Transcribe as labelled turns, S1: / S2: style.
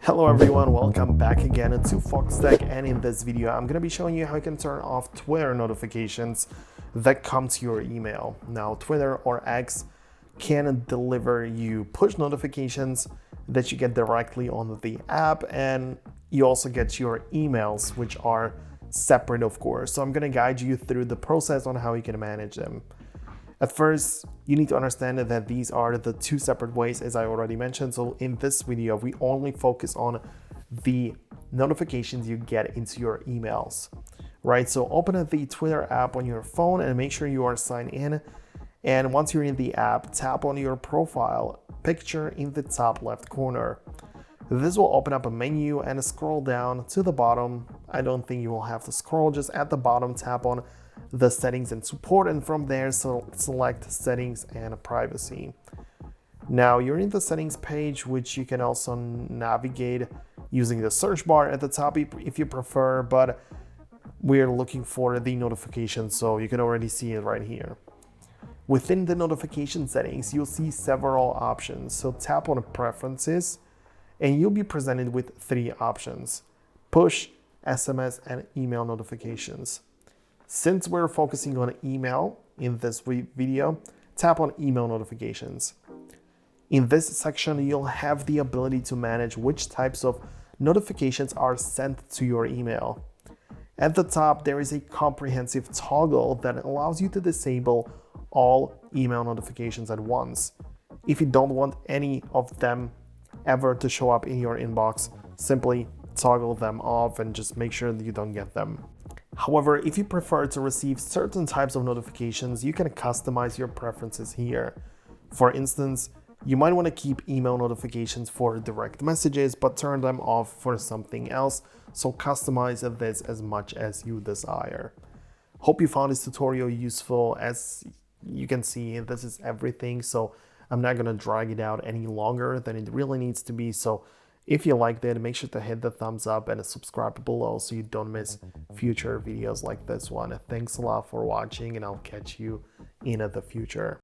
S1: Hello everyone, welcome back again to Foxtecc, and in this video I'm going to be showing you how you can turn off Twitter notifications that come to your email. Now Twitter or X can deliver you push notifications that you get directly on the app, and you also get your emails, which are separate of course. So I'm going to guide you through the process on how you can manage them. At first, you need to understand that these are the two separate ways, as I already mentioned. So in this video, we only focus on the notifications you get into your emails, right? So open the Twitter app on your phone and make sure you are signed in. And once you're in the app, tap on your profile picture in the top left corner. This will open up a menu and scroll down to the bottom. I don't think you will have to scroll, just at the bottom, tap on the settings and support, and from there select settings and privacy. Now you're in the settings page, which you can also navigate using the search bar at the top if you prefer, but we're looking for the notifications, so you can already see it right here. Within the notification settings, you'll see several options. So tap on preferences and you'll be presented with three options: push, SMS, and email notifications. Since we're focusing on email in this video, tap on email notifications. In this section, you'll have the ability to manage which types of notifications are sent to your email. At the top, there is a comprehensive toggle that allows you to disable all email notifications at once. If you don't want any of them ever to show up in your inbox, simply toggle them off and just make sure that you don't get them. However, if you prefer to receive certain types of notifications, you can customize your preferences here. For instance, you might want to keep email notifications for direct messages, but turn them off for something else, so customize this as much as you desire. Hope you found this tutorial useful. As you can see, this is everything, so I'm not going to drag it out any longer than it really needs to be. So if you liked it, make sure to hit the thumbs up and subscribe below so you don't miss future videos like this one. Thanks a lot for watching, and I'll catch you in the future.